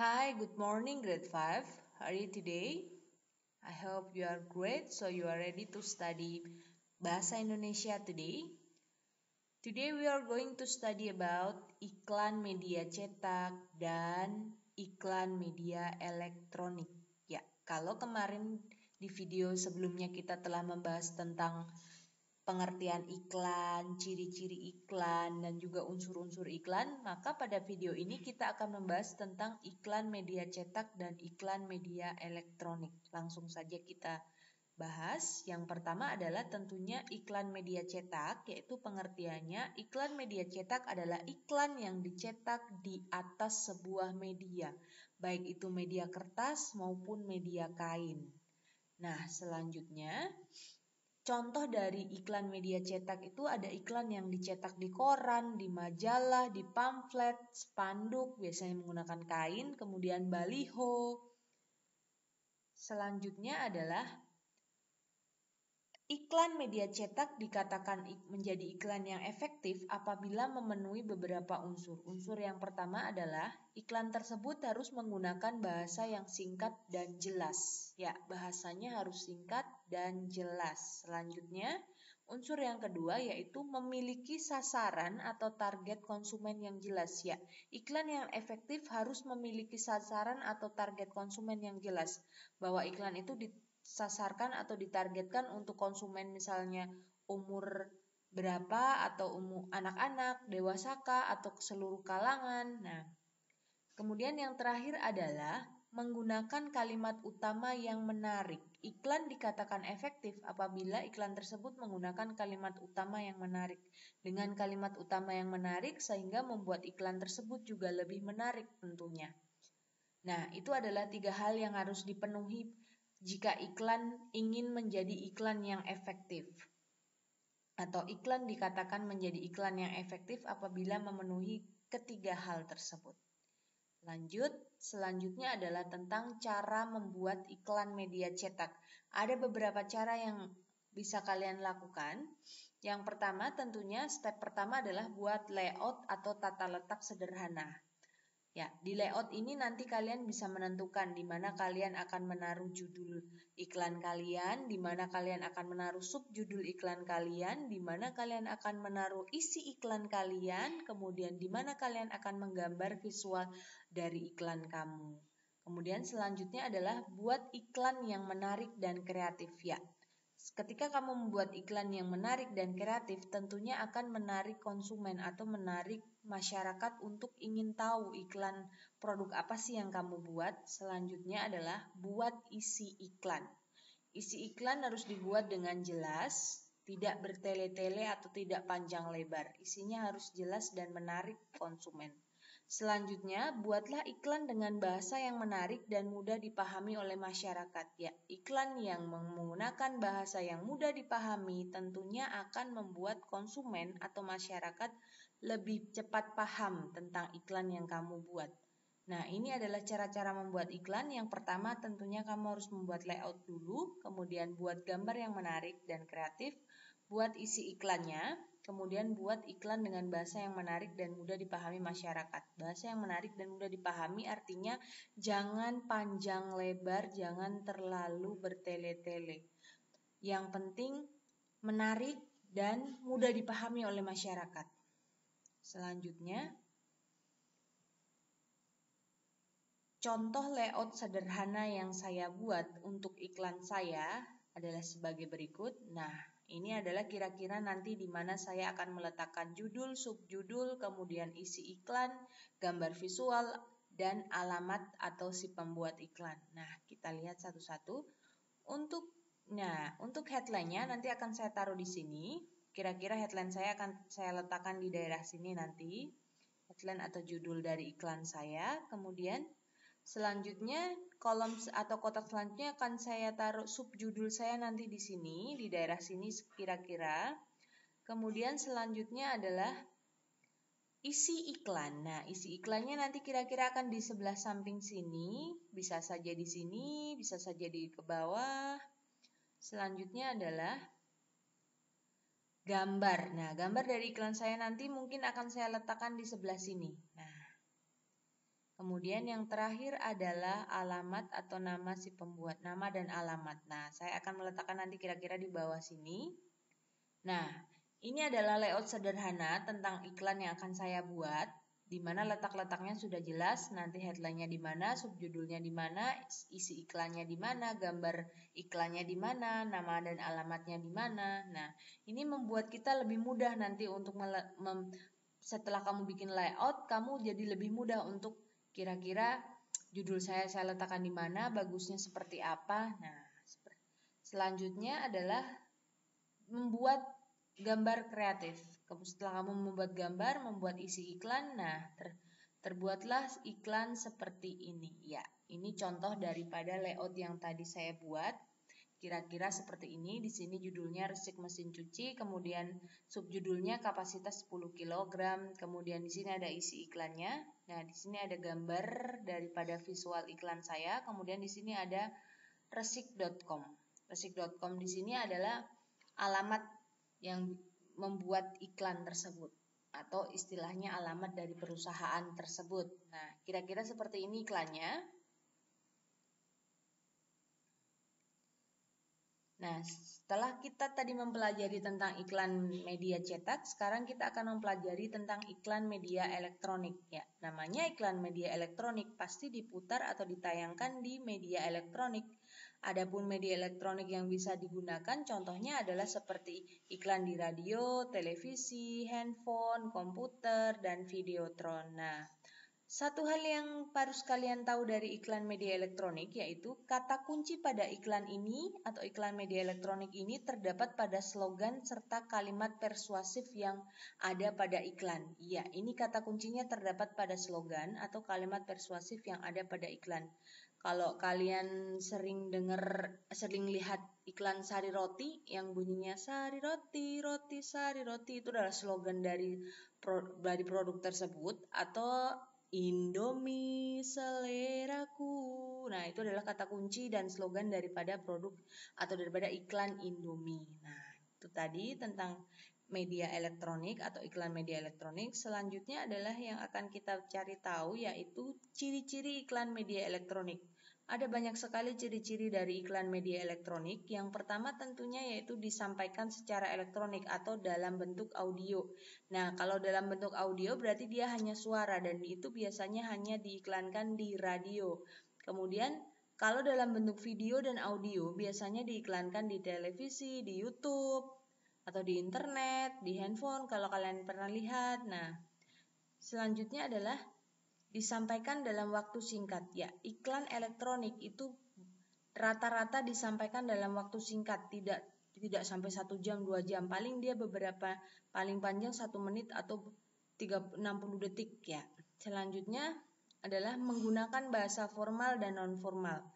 Hi, good morning, grade 5. How are you today? I hope you are great, so you are ready to study Bahasa Indonesia today. Today we are going to study about iklan media cetak dan iklan media elektronik. Ya, kalau kemarin di video sebelumnya kita telah membahas tentang pengertian iklan, ciri-ciri iklan, dan juga unsur-unsur iklan, maka pada video ini kita akan membahas tentang iklan media cetak dan iklan media elektronik. Langsung saja kita bahas. Yang pertama adalah tentunya iklan media cetak, yaitu pengertiannya iklan media cetak adalah iklan yang dicetak di atas sebuah media, baik itu media kertas maupun media kain. Nah, selanjutnya contoh dari iklan media cetak itu ada iklan yang dicetak di koran, di majalah, di pamflet, spanduk, biasanya menggunakan kain, kemudian baliho. Selanjutnya adalah iklan media cetak dikatakan menjadi iklan yang efektif apabila memenuhi beberapa unsur. Unsur yang pertama adalah iklan tersebut harus menggunakan bahasa yang singkat dan jelas. Ya, bahasanya harus singkat dan jelas. Selanjutnya, unsur yang kedua yaitu memiliki sasaran atau target konsumen yang jelas. Ya, iklan yang efektif harus memiliki sasaran atau target konsumen yang jelas. Bahwa iklan itu disasarkan atau ditargetkan untuk konsumen misalnya umur berapa atau umur anak-anak, dewasakah atau seluruh kalangan. Nah, kemudian yang terakhir adalah menggunakan kalimat utama yang menarik. Iklan dikatakan efektif apabila iklan tersebut menggunakan kalimat utama yang menarik. Dengan kalimat utama yang menarik sehingga membuat iklan tersebut juga lebih menarik tentunya. Nah, itu adalah 3 hal yang harus dipenuhi jika iklan ingin menjadi iklan yang efektif. Atau iklan dikatakan menjadi iklan yang efektif apabila memenuhi ketiga hal tersebut. Selanjutnya adalah tentang cara membuat iklan media cetak. Ada beberapa cara yang bisa kalian lakukan. Yang pertama tentunya step pertama adalah buat layout atau tata letak sederhana. Ya, di layout ini nanti kalian bisa menentukan di mana kalian akan menaruh judul iklan kalian, di mana kalian akan menaruh subjudul iklan kalian, di mana kalian akan menaruh isi iklan kalian, kemudian di mana kalian akan menggambar visual dari iklan kamu. Kemudian selanjutnya adalah buat iklan yang menarik dan kreatif ya. Ketika kamu membuat iklan yang menarik dan kreatif, tentunya akan menarik konsumen atau menarik masyarakat untuk ingin tahu iklan produk apa sih yang kamu buat. Selanjutnya adalah buat isi iklan. Isi iklan harus dibuat dengan jelas, tidak bertele-tele atau tidak panjang lebar. Isinya harus jelas dan menarik konsumen. Selanjutnya, buatlah iklan dengan bahasa yang menarik dan mudah dipahami oleh masyarakat. Ya, iklan yang menggunakan bahasa yang mudah dipahami tentunya akan membuat konsumen atau masyarakat lebih cepat paham tentang iklan yang kamu buat. Nah, ini adalah cara-cara membuat iklan. Yang pertama tentunya kamu harus membuat layout dulu, kemudian buat gambar yang menarik dan kreatif, buat isi iklannya, kemudian buat iklan dengan bahasa yang menarik dan mudah dipahami masyarakat. Bahasa yang menarik dan mudah dipahami artinya jangan panjang lebar, jangan terlalu bertele-tele. Yang penting menarik dan mudah dipahami oleh masyarakat. Selanjutnya, contoh layout sederhana yang saya buat untuk iklan saya adalah sebagai berikut. Nah, ini adalah kira-kira nanti di mana saya akan meletakkan judul, subjudul, kemudian isi iklan, gambar visual, dan alamat atau si pembuat iklan. Nah, kita lihat satu-satu. Untuk headline-nya nanti akan saya taruh di sini. Kira-kira headline saya akan saya letakkan di daerah sini nanti. Headline atau judul dari iklan saya. Kemudian selanjutnya, kolom atau kotak selanjutnya akan saya taruh subjudul saya nanti di sini, di daerah sini kira-kira. Kemudian selanjutnya adalah isi iklan. Nah, isi iklannya nanti kira-kira akan di sebelah samping sini, bisa saja di sini, bisa saja di ke bawah. Selanjutnya adalah gambar. Nah, gambar dari iklan saya nanti mungkin akan saya letakkan di sebelah sini. Nah, Kemudian yang terakhir adalah alamat atau nama si pembuat, nama dan alamat. Nah, saya akan meletakkan nanti kira-kira di bawah sini. Nah, ini adalah layout sederhana tentang iklan yang akan saya buat, di mana letak-letaknya sudah jelas, nanti headline-nya di mana, subjudulnya di mana, isi iklannya di mana, gambar iklannya di mana, nama dan alamatnya di mana. Nah, ini membuat kita lebih mudah nanti untuk setelah kamu bikin layout, kamu jadi lebih mudah untuk kira-kira judul saya letakkan di mana, bagusnya seperti apa. Nah, selanjutnya adalah membuat gambar kreatif. Setelah kamu membuat gambar, membuat isi iklan, nah terbuatlah iklan seperti ini. Ya, ini contoh daripada layout yang tadi saya buat. Kira-kira seperti ini. Di sini judulnya resik mesin cuci, kemudian subjudulnya kapasitas 10 kg, kemudian di sini ada isi iklannya. Nah, di sini ada gambar daripada visual iklan saya, kemudian di sini ada resik.com. Resik.com di sini adalah alamat yang membuat iklan tersebut atau istilahnya alamat dari perusahaan tersebut. Nah, kira-kira seperti ini iklannya. Nah, setelah kita tadi mempelajari tentang iklan media cetak, sekarang kita akan mempelajari tentang iklan media elektronik. Ya, namanya iklan media elektronik pasti diputar atau ditayangkan di media elektronik. Adapun media elektronik yang bisa digunakan contohnya adalah seperti iklan di radio, televisi, handphone, komputer, dan videotron. Nah, satu hal yang harus kalian tahu dari iklan media elektronik yaitu kata kunci pada iklan ini atau iklan media elektronik ini terdapat pada slogan serta kalimat persuasif yang ada pada iklan. Iya, ini kata kuncinya terdapat pada slogan atau kalimat persuasif yang ada pada iklan. Kalau kalian sering lihat iklan sari roti yang bunyinya sari roti, roti sari roti, itu adalah slogan dari produk tersebut, atau Indomie seleraku. Nah, itu adalah kata kunci dan slogan daripada produk atau daripada iklan Indomie. Nah, itu tadi tentang media elektronik atau iklan media elektronik. Selanjutnya adalah yang akan kita cari tahu yaitu ciri-ciri iklan media elektronik. Ada banyak sekali ciri-ciri dari iklan media elektronik. Yang pertama tentunya yaitu disampaikan secara elektronik atau dalam bentuk audio. Nah, kalau dalam bentuk audio berarti dia hanya suara dan itu biasanya hanya diiklankan di radio. Kemudian kalau dalam bentuk video dan audio biasanya diiklankan di televisi, di YouTube, atau di internet, di handphone kalau kalian pernah lihat. Nah, selanjutnya adalah disampaikan dalam waktu singkat. Ya, iklan elektronik itu rata-rata disampaikan dalam waktu singkat, tidak sampai 1 jam, 2 jam. Paling dia paling panjang 1 menit atau 60 detik ya. Selanjutnya adalah menggunakan bahasa formal dan non-formal.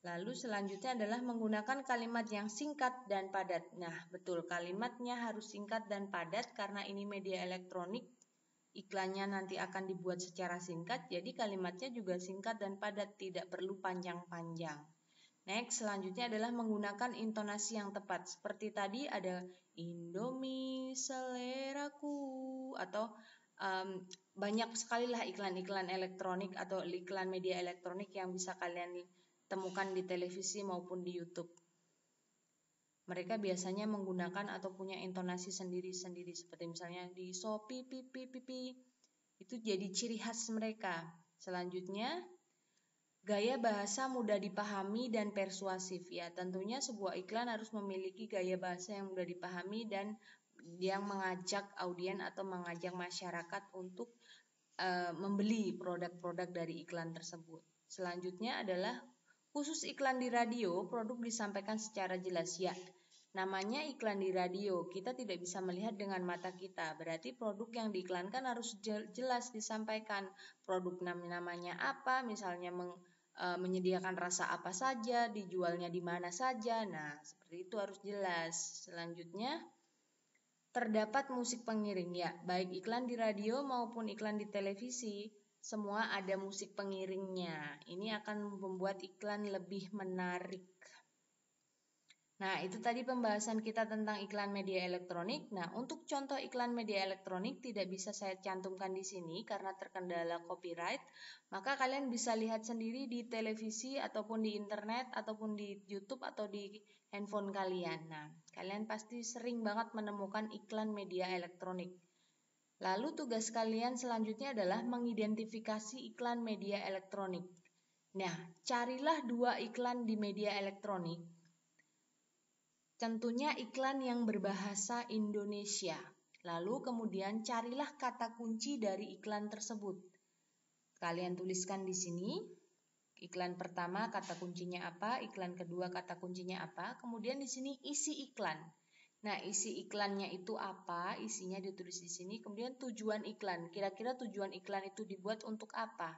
Lalu selanjutnya adalah menggunakan kalimat yang singkat dan padat. Nah, betul, kalimatnya harus singkat dan padat karena ini media elektronik. Iklannya nanti akan dibuat secara singkat, jadi kalimatnya juga singkat dan padat, tidak perlu panjang-panjang. Next, selanjutnya adalah menggunakan intonasi yang tepat. Seperti tadi ada Indomie seleraku, atau banyak sekali lah iklan-iklan elektronik atau iklan media elektronik yang bisa kalian temukan di televisi maupun di YouTube. Mereka biasanya menggunakan atau punya intonasi sendiri-sendiri, seperti misalnya di Shopee pipi pipi. Itu jadi ciri khas mereka. Selanjutnya, gaya bahasa mudah dipahami dan persuasif. Ya, tentunya sebuah iklan harus memiliki gaya bahasa yang mudah dipahami dan yang mengajak audien atau mengajak masyarakat untuk membeli produk-produk dari iklan tersebut. Selanjutnya adalah khusus iklan di radio, produk disampaikan secara jelas. Ya, namanya iklan di radio, kita tidak bisa melihat dengan mata kita. Berarti produk yang diiklankan harus jelas disampaikan. Produk namanya apa, misalnya menyediakan rasa apa saja, dijualnya di mana saja. Nah, seperti itu harus jelas. Selanjutnya, terdapat musik pengiring. Ya, baik iklan di radio maupun iklan di televisi, semua ada musik pengiringnya. Ini akan membuat iklan lebih menarik. Nah, itu tadi pembahasan kita tentang iklan media elektronik. Nah, untuk contoh iklan media elektronik tidak bisa saya cantumkan di sini karena terkendala copyright. Maka kalian bisa lihat sendiri di televisi ataupun di internet ataupun di YouTube atau di handphone kalian. Nah, kalian pasti sering banget menemukan iklan media elektronik. Lalu tugas kalian selanjutnya adalah mengidentifikasi iklan media elektronik. Nah, carilah 2 iklan di media elektronik. Tentunya iklan yang berbahasa Indonesia. Lalu kemudian carilah kata kunci dari iklan tersebut. Kalian tuliskan di sini. Iklan pertama kata kuncinya apa, iklan kedua kata kuncinya apa, kemudian di sini isi iklan. Nah, isi iklannya itu apa? Isinya ditulis di sini. Kemudian tujuan iklan. Kira-kira tujuan iklan itu dibuat untuk apa?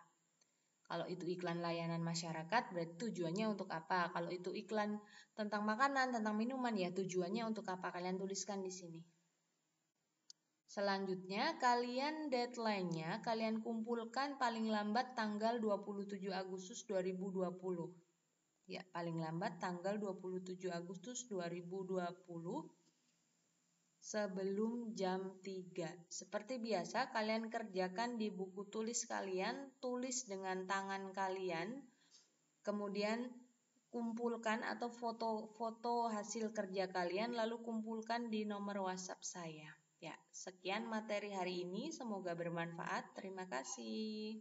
Kalau itu iklan layanan masyarakat, berarti tujuannya untuk apa? Kalau itu iklan tentang makanan, tentang minuman, ya tujuannya untuk apa? Kalian tuliskan di sini. Selanjutnya, deadline-nya kalian kumpulkan paling lambat tanggal 27 Agustus 2020. Ya, paling lambat tanggal 27 Agustus 2020 sebelum jam 3. Seperti biasa, kalian kerjakan di buku tulis kalian, tulis dengan tangan kalian, kemudian kumpulkan atau foto-foto hasil kerja kalian, lalu kumpulkan di nomor WhatsApp saya. Ya, sekian materi hari ini, semoga bermanfaat. Terima kasih.